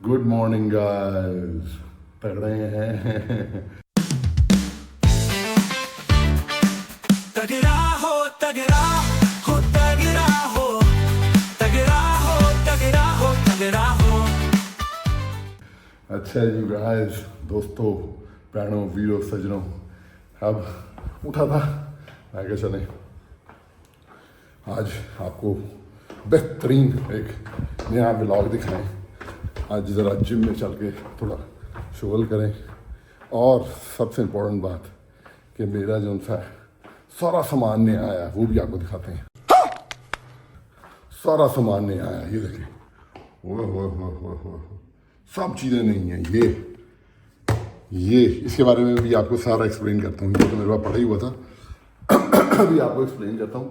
Good morning guys. तगड़े हैं। तगड़ा हो तगड़ा हो तगड़ा हो तगड़ा हो तगड़ा हो तगड़ा हो। अच्छा जी गाइस, दोस्तों, प्राणों, वीरों, सजनों, अब उठा था, मैं क्या चले आज आपको बेहतरीन एक नया व्लॉग दिखाएं। आज ज़रा जिम में चल के थोड़ा शुगल करें, और सबसे इम्पोर्टेंट बात कि मेरा जो सा सारा सामान नहीं आया वो भी आपको दिखाते हैं। सारा सामान नहीं आया, ये देखें, वो सब चीज़ें नहीं हैं। ये इसके बारे में भी आपको सारा एक्सप्लेन करता हूँ, ये तो मेरे पास पढ़ा ही हुआ था। अभी आपको एक्सप्लेन करता हूँ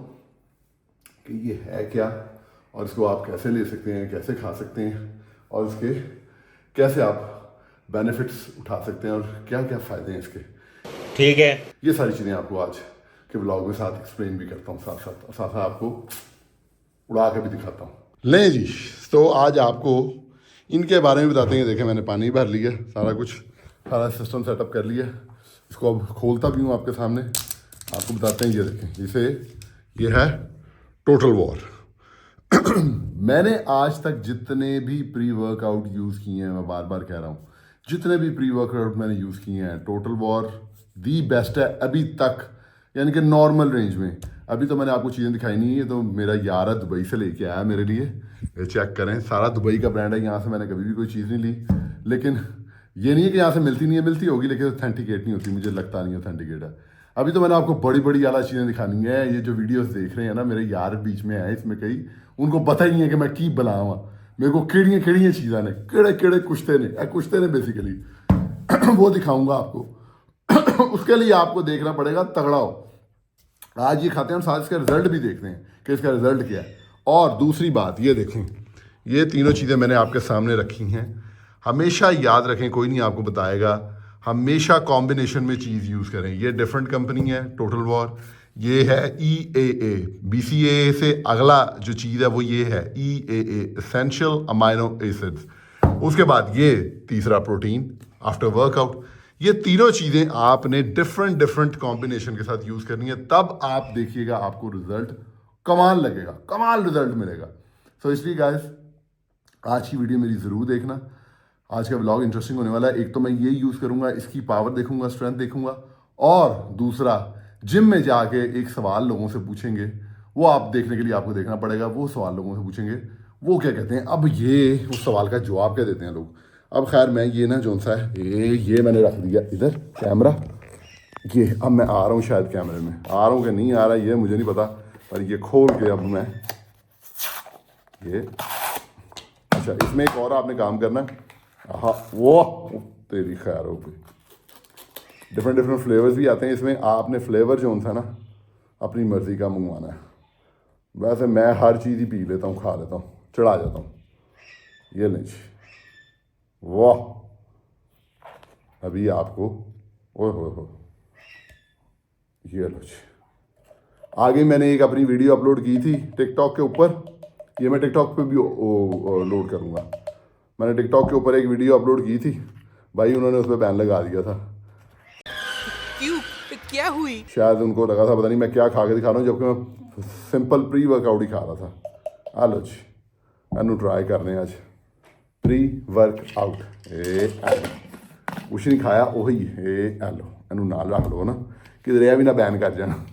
कि ये है क्या, और इसको आप कैसे ले सकते हैं, कैसे खा सकते हैं, और इसके कैसे आप बेनिफिट्स उठा सकते हैं, और क्या क्या फ़ायदे हैं इसके। ठीक है, ये सारी चीज़ें आपको आज के ब्लॉग में साथ एक्सप्लेन भी करता हूँ, साथ साथ और साथ साथ आपको उड़ा के भी दिखाता हूँ। लें जी, तो आज आपको इनके बारे में बताते हैं। देखें, मैंने पानी भर लिया, सारा कुछ, सारा सिस्टम सेटअप कर लिया। इसको अब खोलता भी हूँ आपके सामने, आपको बताते हैं। ये देखें, इसे ये है टोटल वॉर। मैंने आज तक जितने भी प्री वर्कआउट यूज़ किए हैं, मैं बार बार कह रहा हूँ, जितने भी प्री वर्कआउट मैंने यूज़ किए हैं, टोटल वॉर दी बेस्ट है अभी तक, यानी कि नॉर्मल रेंज में। अभी तो मैंने आपको चीज़ें दिखाई नहीं है, तो मेरा यार दुबई से लेके आया मेरे लिए। ये चेक करें, सारा दुबई का ब्रांड है, यहाँ से मैंने कभी भी कोई चीज़ नहीं ली। लेकिन ये नहीं है कि यहाँ से मिलती नहीं है, मिलती होगी, लेकिन ऑथेंटिकेट नहीं होती, मुझे लगता नहीं ऑथेंटिकेट है। अभी तो मैंने आपको बड़ी बड़ी वाला चीज़ें दिखानी है। ये जो वीडियोस देख रहे हैं ना, मेरे यार बीच में आए इसमें कई, उनको पता ही नहीं है कि मैं की बनावा, मेरे को केड़ियाँ केड़ियाँ चीज़ा ने, केड़े केड़े कुश्ते ने बेसिकली वो दिखाऊंगा आपको। उसके लिए आपको देखना पड़ेगा तगड़ा हो। आज ये खाते हैं, हम साथ इसका रिजल्ट भी देखते हैं कि इसका रिजल्ट क्या है। और दूसरी बात, ये देखें, ये तीनों चीज़ें मैंने आपके सामने रखी हैं। हमेशा याद रखें, कोई नहीं आपको बताएगा, हमेशा कॉम्बिनेशन में चीज़ यूज़ करें। ये डिफरेंट कंपनी है टोटल वॉर, ये है EAA। BCAA से अगला जो चीज़ है वो ये है EAA, एसेंशियल अमाइनो एसिड्स। उसके बाद ये तीसरा प्रोटीन आफ्टर वर्कआउट। ये तीनों चीज़ें आपने डिफरेंट कॉम्बिनेशन के साथ यूज़ करनी है, तब आप देखिएगा आपको रिजल्ट कमाल लगेगा, कमाल रिजल्ट मिलेगा। सो इसलिए गाइस, आज की वीडियो मेरी ज़रूर देखना। आज का व्लॉग इंटरेस्टिंग होने वाला है। एक तो मैं ये यूज़ करूँगा, इसकी पावर देखूंगा, स्ट्रेंथ देखूंगा, और दूसरा जिम में जाके एक सवाल लोगों से पूछेंगे, वो आप देखने के लिए आपको देखना पड़ेगा। वो सवाल लोगों से पूछेंगे, वो क्या कहते हैं, अब ये उस सवाल का जवाब क्या देते हैं लोग। अब खैर, मैं ये ना जोन सा है, ये मैंने रख दिया इधर कैमरा। ये अब मैं आ रहा हूँ, शायद कैमरे में आ रहा हूँ कि नहीं आ रहा, ये मुझे नहीं पता, पर ये खोल के अब मैं ये, अच्छा, इसमें एक और आपने काम करना है। हाँ, वो तेरी खैर हो गई। डिफरेंट फ्लेवर्स भी आते हैं इसमें। आपने फ्लेवर जो था ना, अपनी मर्ज़ी का मंगवाना है। वैसे मैं हर चीज़ ही पी लेता हूँ, खा लेता हूँ, चढ़ा जाता हूँ। ये लें जी, वाह, अभी आपको ओह हो, ये लो जी। आगे मैंने एक अपनी वीडियो अपलोड की थी टिकटॉक के ऊपर, ये मैं टिकटॉक पे भी लोड करूँगा। मैंने टिकटॉक के ऊपर एक वीडियो अपलोड की थी, भाई उन्होंने उस पर बैन लगा दिया था। क्यों, क्या हुई? शायद उनको लगा था, पता नहीं मैं क्या खा के दिखा रहा हूँ, जबकि मैं सिंपल प्री वर्कआउट ही खा रहा था। आलो जी, एनू ट्राई करने आज प्री वर्कआउट। कुछ नहीं खाया, वही एलो, एनू नाल रख लो ना, किधर भी ना बैन कर जाना।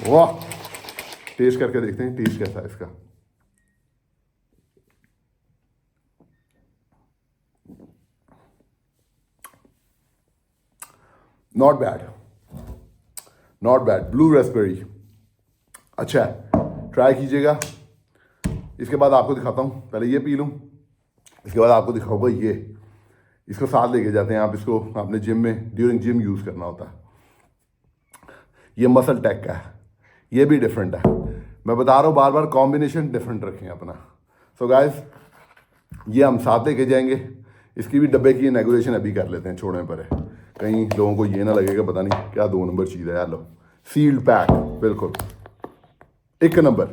वाह, टेस्ट करके देखते हैं टेस्ट कैसा है इसका। Not bad, not bad. Blue Raspberry अच्छा है, ट्राई कीजिएगा। इसके बाद आपको दिखाता हूँ, पहले ये पी लूँ, इसके बाद आपको दिखाऊंगा ये। इसको साथ लेके जाते हैं आप, इसको आपने जिम में ड्यूरिंग जिम यूज़ करना होता है। ये मसल टेक का है, ये भी डिफरेंट है। मैं बता रहा हूँ बार बार, कॉम्बिनेशन डिफरेंट रखें अपना। सो गाइस, ये हम साथ लेके जाएंगे। इसकी भी डब्बे की इनॉग्रेशन अभी कर लेते हैं, छोड़ने पर है, कहीं लोगों को ये ना लगेगा पता नहीं क्या 2 नंबर चीज़ है। लो, सील्ड पैक, बिल्कुल 1 नंबर।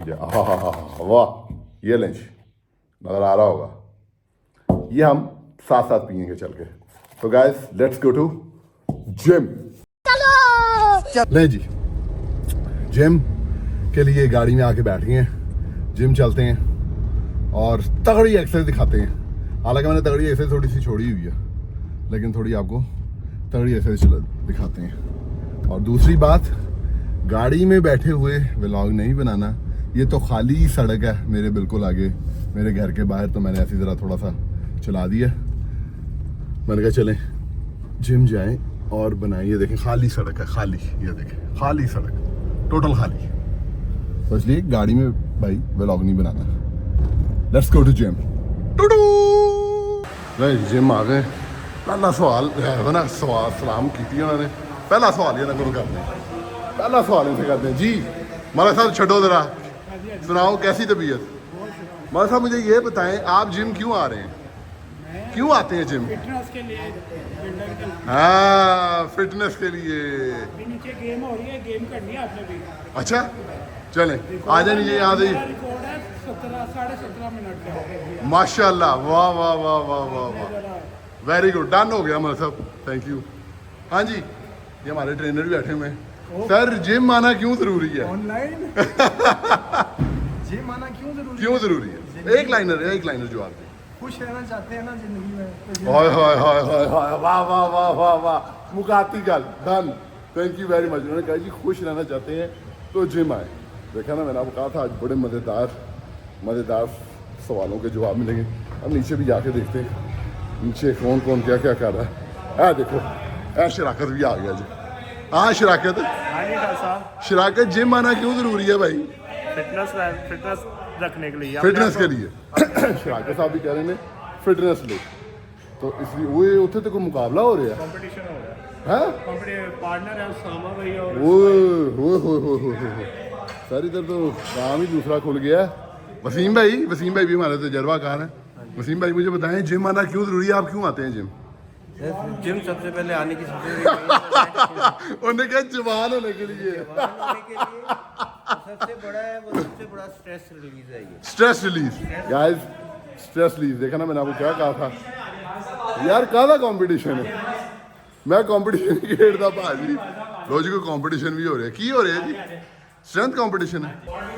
वाह ये लंच नज़र आ रहा होगा, ये हम साथ साथ पियेंगे चल के। तो guys let's go to gym. नहीं जी, जिम के लिए गाड़ी में आके बैठ गए हैं, जिम चलते हैं और तगड़ी एक्सरसाइज दिखाते हैं। हालांकि मैंने तगड़ी एक्सरसाइज थोड़ी सी छोड़ी हुई है, लेकिन थोड़ी आपको तगड़ी एक्सरसाइज दिखाते हैं। और दूसरी बात, गाड़ी में बैठे हुए व्लॉग नहीं बनाना, ये तो खाली सड़क है मेरे बिल्कुल आगे, मेरे घर के बाहर, तो मैंने ऐसी ज़रा थोड़ा सा चला दिया। मैंने कहा चलें जिम जाएं और बनाएं। ये देखें खाली सड़क है, खाली, ये देखें खाली सड़क, टोटल खाली, तो इसलिए गाड़ी में भाई व्लॉग नहीं बनाना। Let's go to gym. भाई जिम आ गए। पहला सवाल है ना, सलाम की थी उन्होंने, पहला सवाल ये ना करो करते हैं, पहला सवाल इनसे करते हैं जी माला साहब छो जरा, सुनाओ कैसी तबीयत। माला साहब मुझे ये बताएं आप जिम क्यों आ रहे हैं, क्यों आते हैं जिम? फिटनेस के लिए, हाँ फिटनेस के लिए। नीचे गेम हो रही है, गेम करनी है आपने भी। अच्छा चलें आ जाए नीचे यहाँ से। रिकॉर्ड है 17.5 मिनट का। माशाल्लाह, वाह वाह वाह वाह वाह वाह, वेरी गुड, डन हो गया मतलब सब, थैंक यू। हाँ जी, ये हमारे ट्रेनर भी बैठे हुए हैं। सर जिम आना क्यों जरूरी है? ऑनलाइन जिम आना क्यों जरूरी है? एक लाइनर जवाब दे। खुश रहना चाहते हैं ना जिंदगी में, हाय हाय हाय हाय हाय, वाह वाह वाह वाह वाह, मुकाती गल, done, thank you very much. उन्होंने कहा जी खुश रहना चाहते हैं तो जिम आए। देखा ना, मैंने आपको कहा था आज बड़े मज़ेदार सवालों के जवाब मिलेंगे। अब नीचे भी जाके देखते हैं नीचे कौन कौन क्या क्या कर रहा है। देखो शराकत भी आ गया जी। हाँ शराकत, शराकत जिम आना क्यों ज़रूरी है भाई? फिटनेस रखने के लिए, फिटनेस के लिए। शराकत साहब भी कह रहे हैं फिटनेस ले, तो इसलिए वो उत्थे तो कोई मुकाबला हो रहा है, कंपटीशन हो रहा है। हैं? पार्टनर है सामा भाई और ओ सर इधर तो काम ही दूसरा खुल गया है। वसीम भाई भी हमारे तजर्बाकार हैं। वसीम भाई मुझे बताएं जिम आना क्यों ज़रूरी है, आप क्यों आते हैं जिम? जिम सबसे पहले आने की उन्हें क्या जवान होने के लिए, सबसे बड़ा है वो, सबसे बड़ा स्ट्रेस रिलीज है ये। Stress release guys, stress release. देखा ना मैंने आपको क्या कहा था यार, काहदा कंपटीशन है, मैं कंपटीशन ही खेलता भाजी। रोज को कंपटीशन भी हो रहा है, की हो रहा है जी? स्ट्रेंथ कंपटीशन है।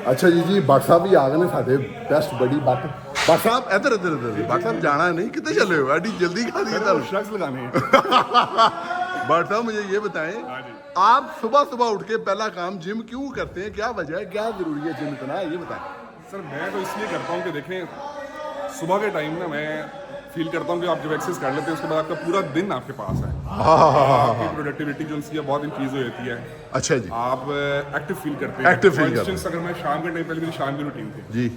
अच्छा जी भट्ट साहब भी आ गए ने साडे बेस्ट बड़ी भट्ट साहब, इधर भट्ट साहब जाना नहीं, कितने चले हो? एडी जल्दी खा दी शख्स लगाने हैं। भट्ट साहब मुझे ये बताएं, आप सुबह उठ के पहला काम जिम क्यों करते हैं, क्या वजह है, क्या जरूरी है जिम इतना, ये बताएं। सर मैं तो इसलिए करता हूँ कि देखें, सुबह के टाइम ना मैं फील करता हूँ कि आप जब एक्सरसाइज कर लेते हैं उसके बाद आपका पूरा दिन आपके पास है, आपकी प्रोडक्टिविटी जो है बहुत इंक्रीज हो जाती है। अच्छा जी, आप एक्टिव फील करते हैं। Active feel करते हैं। अगर मैं शाम के टाइम, पहले मेरी शाम की रूटीन थी जी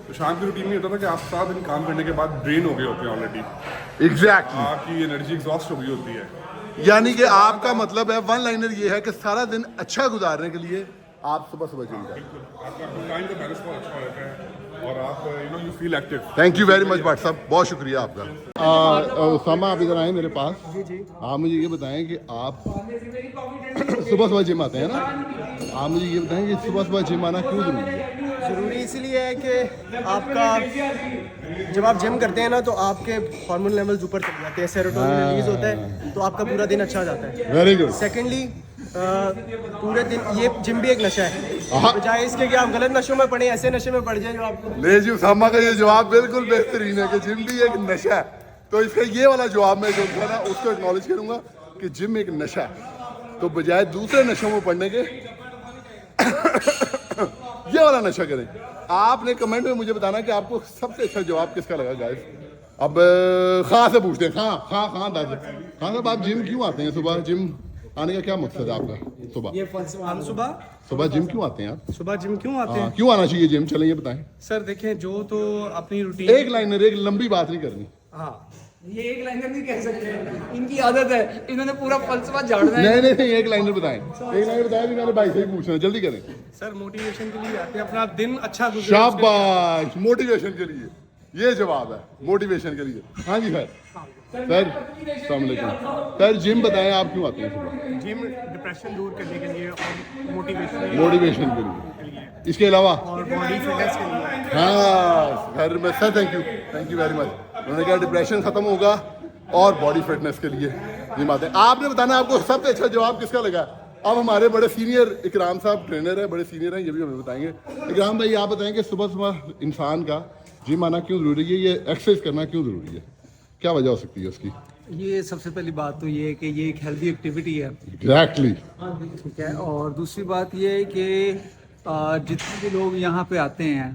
तो शाम की रूटीन में होता था कि आप सारा दिन काम करने के बाद ड्रेन हो गए होते हैं ऑलरेडी, एग्जैक्टली। आपकी एनर्जी एग्जॉस्ट हो गई होती है। यानी कि आपका मतलब है, वन लाइनर ये है कि सारा दिन अच्छा गुजारने के लिए आप सुबह जिम जाए। आपका टाइम का बैलेंस बहुत अच्छा रहता है और आप you feel active. Thank you very much Bhatt साहब, बहुत शुक्रिया आपका। उसामा आप इधर आए मेरे पास। जी आप मुझे ये बताएं कि आप सुबह जिम आते हैं ना, आप मुझे ये बताएं कि सुबह जिम आना क्यों जरूरी है? ज़रूरी इसलिए है कि आपका जब आप जिम करते हैं ना तो आपके हार्मोन लेवल्स ऊपर चले जाते हैं, सेरोटोनिन रिलीज होता है, तो आपका पूरा दिन अच्छा जाता है। Very good. सेकेंडली पूरे दिन ये जिम भी एक नशा है, बजाय इसके कि आप गलत नशों में पड़े, ऐसे नशे में पड़ जाए जो आपको। ले जी उसामा का ये जवाब बिल्कुल बेहतरीन है कि जिम भी एक नशा है, तो इसका ये वाला जवाब मैं जो था ना उसको एक्नॉलेज करूंगा कि जिम एक नशा है, तो बजाय दूसरे नशों में पढ़ने के ये वाला नशा करें। आपने कमेंट में मुझे बताना कि आपको सबसे अच्छा जवाब किसका लगा गाइस। अब खां से पूछते हैं, खां दादा, खां साहब आप जिम क्यों आते हैं? सुबह जिम आने का क्या मकसद है आपका? हम सुबह जिम क्यों आते हैं आप? सुबह जिम क्यों आते हैं? क्यों आना चाहिए जिम, चलें ये बताएं। सर देखें, जो तो अपनी रूटीन, एक लाइनर, एक लंबी बात नहीं करनी। हाँ ये एक लाइनर नहीं कह सकते, इनकी आदत है, इन्होंने पूरा फलसफा झाड़ना है। नहीं एक लाइनर बताएं, एक लाइनर बताएं भी, मैंने भाई से ही पूछना है, जल्दी करें। सर मोटिवेशन के लिए आते हैं, अपना दिन अच्छा गुजरे। शाबाश, मोटिवेशन के लिए। ये जवाब है मोटिवेशन के लिए। हाँ जी सर। सर अस्सलाम वालेकुम। सर जिम बताएं आप क्यों आते हैं सुबह? जिम डिप्रेशन दूर करने के लिए और मोटिवेशन मोटिवेशन के लिए, इसके अलावा और बॉडी फिटनेस के लिए। हाँ सर, मैं sir thank you very much. उन्होंने कहा डिप्रेशन खत्म होगा और बॉडी फिटनेस के लिए जिम आते हैं। आपने बताना आपको सबसे अच्छा जवाब किसका लगा? अब हमारे बड़े सीनियर इकराम साहब ट्रेनर है, बड़े सीनियर हैं, ये भी हमें बताएंगे। इकराम भाई आप बताएं कि सुबह सुबह इंसान का जिम आना क्यों ज़रूरी है, ये एक्सरसाइज करना क्यों ज़रूरी है, क्या वजह हो सकती है उसकी? ये सबसे पहली बात तो ये है कि ये एक हेल्दी एक्टिविटी है, एग्जैक्टली। ठीक है। और दूसरी बात ये है कि जितने भी लोग यहाँ पे आते हैं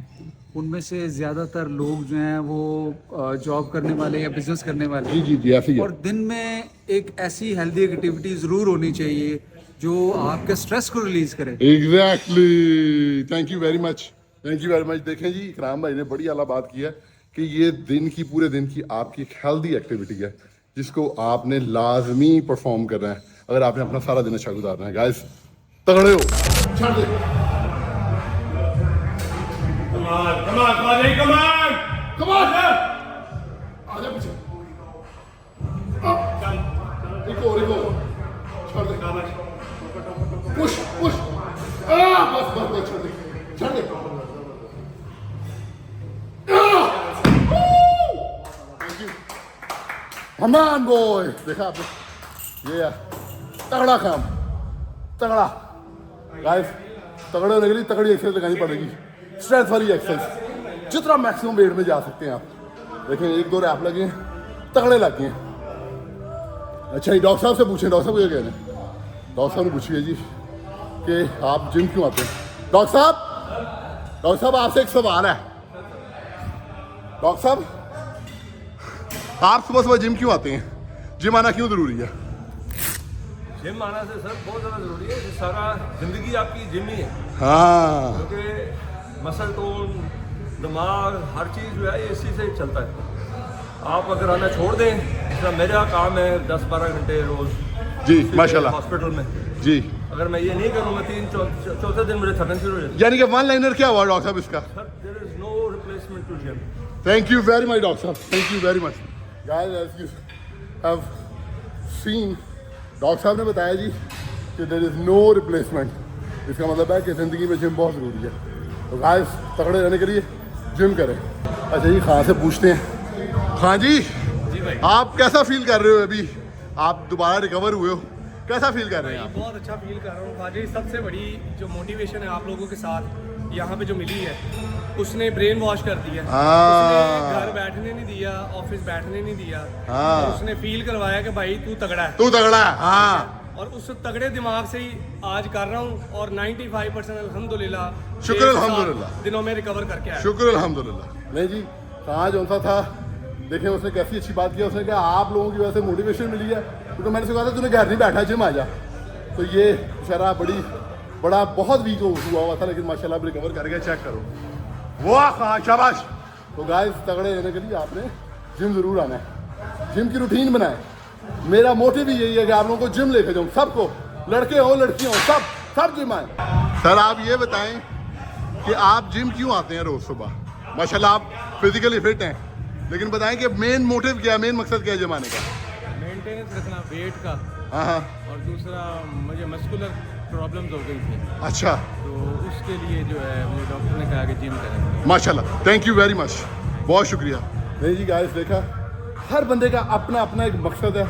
उनमें से ज़्यादातर लोग जो हैं वो जॉब करने वाले या बिजनेस करने वाले जी जी जी ऐसे ही है। और दिन में एक ऐसी हेल्दी एक्टिविटी ज़रूर होनी चाहिए जो आपके स्ट्रेस को रिलीज करे। Exactly, thank you very much, thank you very much. देखें जी इकराम भाई ने बड़ी आला बात की है कि ये दिन की पूरे दिन की आपकी एक हेल्दी एक्टिविटी है जिसको आपने लाजमी परफॉर्म करना है अगर आपने अपना सारा दिन अच्छा गुजारना है। गाइस तगड़े हो, छड़ दे कमाल आजा पीछे, रिको छड़ दे, पुश पुश, बस बस बस छड़ दे थैंक यू हमान बॉय। देखा आपने, ये है तगड़ा काम, तगड़ा। गाइस तगड़े होने के लिए तगड़ी एक्सरसाइज लगानी पड़ेगी, स्ट्रेंथ वाली एक्सरसाइज, जितना मैक्सिमम वेट में जा सकते हैं आप। देखें एक दो रैप लगे हैं, तगड़े लगे हैं। अच्छा ये डॉक्टर साहब से पूछें, डॉक्टर साहब क्या कह रहे हैं? डॉक्टर साहब ने पूछिए जी कि आप जिम क्यों आते हैं? डॉक्टर साहब आपसे एक सवाल है। डॉक्टर साहब आप सुबह सुबह जिम क्यों आते हैं? जिम आना क्यों जरूरी है? जिम आना से सर बहुत ज़्यादा ज़रूरी है, सारा ज़िंदगी आपकी जिम ही है, हाँ क्योंकि मसल टोन, दिमाग, हर चीज़ जो है ये इसी से चलता है। आप अगर आना छोड़ दें, जिसका मेरा काम है 10-12 घंटे रोज़ जी माशाल्लाह हॉस्पिटल में, जी, अगर मैं ये नहीं करूँगा 3-4 दिन मुझे थकन शुरू हो जाती यानी कि वन लाइनर क्या हुआ डॉक्टर साहब इसका? है। Sir there is no replacement to gym. Thank you very much doctor साहब, thank you very much. Guys as you have seen, doctor साहब ने बताया जी कि देयर इज़ नो रिप्लेसमेंट। इसका मतलब है कि ज़िंदगी में जिम बहुत ज़रूरी है। तो गाइस तगड़े रहने के लिए जिम करें। अच्छा जी खां से पूछते हैं, खां जी भाई आप कैसा फील कर रहे हो? अभी आप दोबारा रिकवर हुए हो, कैसा फील कर रहे हैं आप? बहुत अच्छा फील कर रहा हूँ भाजी। सबसे बड़ी जो मोटिवेशन है आप लोगों के साथ यहाँ पे जो मिली है, उसने ब्रेन वॉश कर दिया, उसने घर बैठने नहीं दिया, ऑफिस बैठने नहीं दिया, और उसने फील करवाया कि भाई तू तगड़ा है, तू तगड़ा है। हाँ और उस तगड़े दिमाग से ही आज कर रहा हूँ और 95% अल्हम्दुलिल्लाह, शुक्र अल्हम्दुलिल्लाह, दिनों में रिकवर करके आया। शुक्र अल्हम्दुलिल्लाह। नहीं जी कहाँ जो सा था, देखें उसने कैसी अच्छी बात किया। उसने कहा आप लोगों की वजह से मोटिवेशन मिली है, क्योंकि मैंने उससे कहा था तूने घर नहीं बैठा जिम आ जा। तो ये बेचारा बड़ा बहुत वीक हुआ हुआ था, लेकिन माशाल्लाह अब रिकवर कर गया। चेक करो, वाह हाँ शाबाश। तो गाइस तगड़े रहने के लिए आपने जिम ज़रूर आना है, जिम की रूटीन बनाएं। मेरा मोटिव भी यही है कि आप लोगों को जिम लेके जाऊँ, सबको, लड़के हो लड़कियाँ हो, सब जिम आए। सर आप ये बताएं कि आप जिम क्यों आते हैं रोज़ सुबह? माशाल्लाह आप फिजिकली फिट हैं, लेकिन बताएं कि मेन मोटिव क्या है, मेन मकसद क्या है जिम आने का? मेंटेनेंस रखना वेट का, हाँ और दूसरा मुझे मस्कुलर प्रॉब्लम्स हो गई थी, अच्छा, तो उसके लिए जो है मुझे डॉक्टर ने कहा कि जिम करें। माशाल्लाह, थैंक यू वेरी मच, बहुत शुक्रिया। नहीं जी गाइस देखा, हर बंदे का अपना अपना एक मकसद है,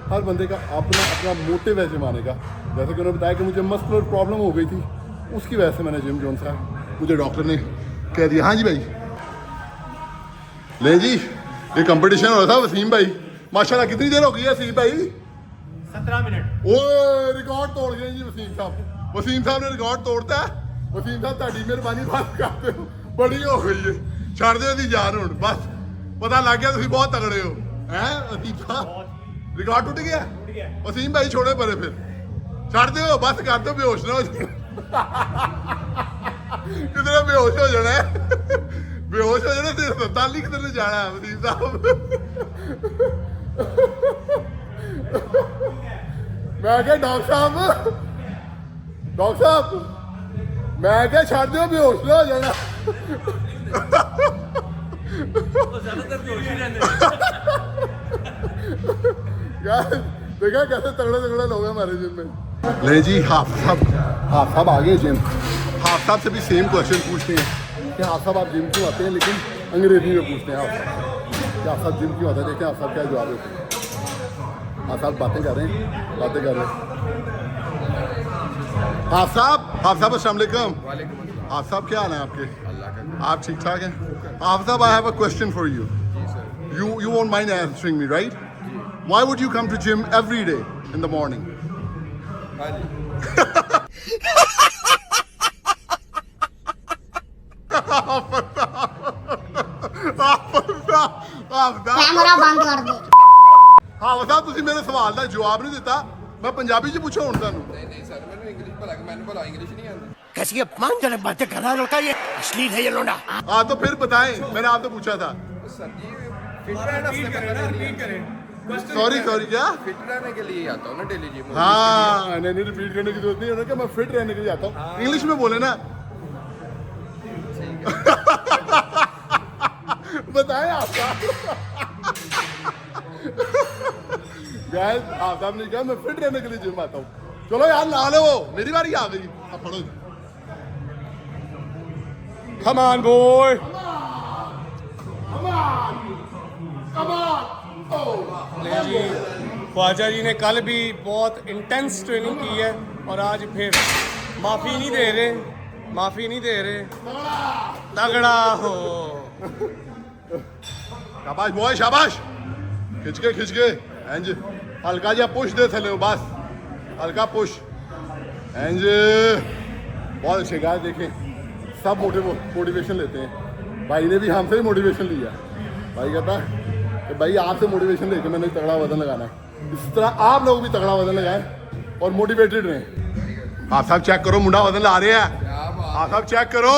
हर बंदे का अपना अपना मोटिव है जिम आने का। जैसे कि उन्होंने बताया कि मुझे मस्कुलर प्रॉब्लम हो गई थी, उसकी वजह से मैंने जिम जोन सा मुझे डॉक्टर ने कह दिया। हाँ जी भाई, ले जी ये कंपटीशन हो रहा था वसीम भाई, माशाल्लाह कितनी देर हो गई है वसीम भाई? 17 मिनट। ओए रिकॉर्ड तोड़ गए जी वसीम साहब। वसीम साहब ने रिकॉर्ड तोड़ता है। वसीम साहब ताड़ी मेहरबानी बात करते हो, बड़ी हो गई है, छड़ दो दी जान हुण, बस पता लग गया तुम बहुत तगड़े हो हैं वसीम साहब। रिकॉर्ड टूट गया वसीम भाई, छोड़े परे फिर छड़ दो, बस कर दो, बेहोश ना हो किधर बेहोश हो जाना है, बेहोश हो जाना, तेरे अस्पताल किधर जाना है वसीम साहब। मैं क्या डॉक्टर साहब मैं क्या छड़ दो, बेहोश ना हो जाना। तो ज्यादातर जोश ही रहते हैं। यार देखा कैसे तगड़े तगड़े लोग हैं हमारे जिम में। नहीं जी हाफ साहब आ गए जिम। हाफ साहब से भी सेम क्वेश्चन पूछते हैं कि हाफ साहब आप जिम क्यों आते हैं, लेकिन अंग्रेजी में पूछते हैं हाफ साहब कि हाफ साहब जिम क्यों आते हैं। देखते हैं हाफ साहब क्या जवाब देते हैं। हाफ साहब बातें कर रहे हैं। हाफ साहब अस्सलाम वालेकुम। हाफ साहब क्या हाल है आपके? आप ठीक ठाक हैं? हाफ साहब I have a question for you. You won't mind answering me, right? Why would you come to gym every day in the morning? Camera बंद कर दे। हाँ साहब ਤੁਸੀਂ ਮੇਰੇ ਸਵਾਲ ਦਾ ਜਵਾਬ ਨਹੀਂ ਦਿੱਤਾ। ਮੈਂ ਪੰਜਾਬੀ ਚ ਪੁੱਛਾਂ ਹੁਣ ਤੁਹਾਨੂੰ। नहीं सर मैंने इंग्लिश बोला कि मैंने बोला इंग्लिश नहीं आती। कैसी अपमानजनक बातें कर रहा है लड़का, ये अश्लील है ये लोंडा। हाँ तो फिर बताएं, मैंने आपसे पूछा था। सर जी फिट रहना सॉरी क्या? फिट रहने के लिए आता हूँ ना डेली जिम। हाँ नहीं रिपीट करने की जरूरत नहीं है कि मैं फिट रहने के लिए आता हूँ। इंग्लिश में बोले ना। बताएं आपका गाइस आप साहब ने कहा मैं फिट रहने के लिए जिम आता हूँ। चलो यार ला लो, मेरी बारी आ गई। अब पढ़ो। Come on, boy. ले जी, ख्वाजा जी ने कल भी बहुत इंटेंस ट्रेनिंग की है और आज फिर माफ़ी नहीं दे रहे। तगड़ा हो। शाबाश बॉय शाबाश। खिंच के एंज हल्का जा पुश दे थले बस, हल्का पुश एंज। बहुत अच्छे गाय देखें, सब मोटिवेशन लेते हैं। भाई ने भी हमसे ही मोटिवेशन लिया। भाई कहता कि भाई आपसे मोटिवेशन लेके मैंने तगड़ा वजन लगाना है। इस तरह आप लोग भी तगड़ा वजन लगाएं और मोटिवेटेड रहें। आप सब चेक करो, मुंडा वजन ला रहे हैं। आप सब चेक करो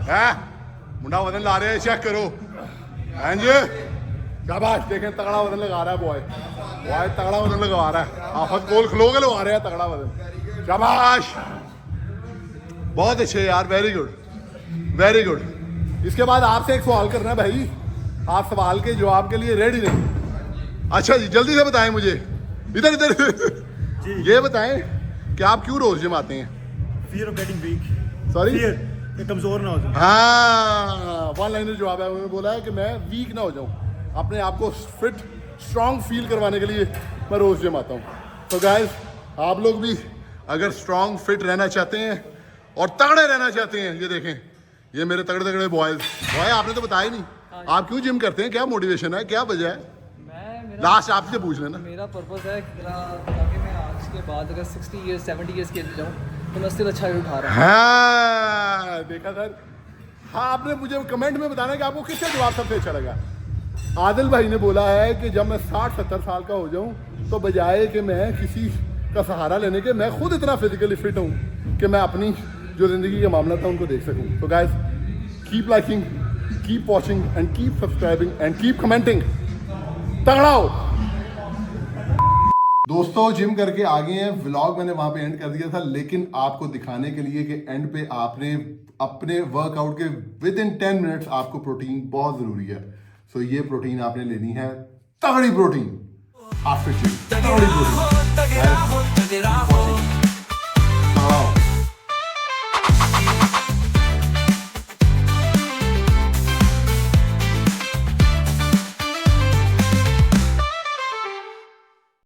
है, मुंडा वजन ला रहे हैं, चेक करो। एंज शाबाश देखें तगड़ा वजन लगा रहा है बॉय तगड़ा वजन लगवा रहा है। आप गोल खलोगे लगा रहे हैं तगड़ा वजन। शाबाश बहुत अच्छे यार, वेरी गुड। इसके बाद आपसे एक सवाल करना है भाई, आप सवाल के जवाब के लिए रेडी नहीं? अच्छा जी जल्दी से बताएं मुझे, इधर ये बताएं कि आप क्यों रोज जिम आते हैं? Fear of getting weak. Sorry Fear कि कमजोर ना हो जाए। हाँ वन लाइनर जवाब है। उन्होंने बोला है कि मैं वीक ना हो जाऊं, अपने आप को फिट स्ट्रांग फील करवाने के लिए मैं रोज जिम आता हूँ। तो गाइस आप लोग भी अगर स्ट्रांग फिट रहना चाहते हैं और तगड़े रहना चाहते हैं, ये देखें ये मेरे तगड़े बॉय आपने तो बताया नहीं आप क्यों जिम करते हैं, क्या मोटिवेशन है, क्या वजह है? लास्ट आपसे पूछ लेना। मेरा पर्पस है ताकि मैं आज के बाद अगर 60 इयर्स 70 इयर्स के लिए जाऊँ तो मैं उससे अच्छा उठा रहा हूँ। हाँ देखा सर। हाँ आपने मुझे कमेंट में बताना कि आपको किसका जवाब सबसे अच्छा लगा। आदिल भाई ने बोला है कि जब मैं 60-70 साल का हो जाऊं तो बजाय कि मैं किसी का सहारा लेने के, मैं खुद इतना फिजिकली फिट हूं कि मैं अपनी जो ज़िंदगी के मामला था उनको देख सकूं। तो guys keep liking, keep watching and keep subscribing and keep commenting. तगड़ा हो दोस्तों। जिम करके आ गए हैं, व्लॉग मैंने वहां पे एंड कर दिया था, लेकिन आपको दिखाने के लिए कि एंड पे आपने अपने वर्कआउट के विद इन 10 मिनट्स आपको प्रोटीन बहुत ज़रूरी है। सो ये प्रोटीन आपने लेनी है, तगड़ी प्रोटीन आफ्टर जिम, तगड़ी प्रोटीन।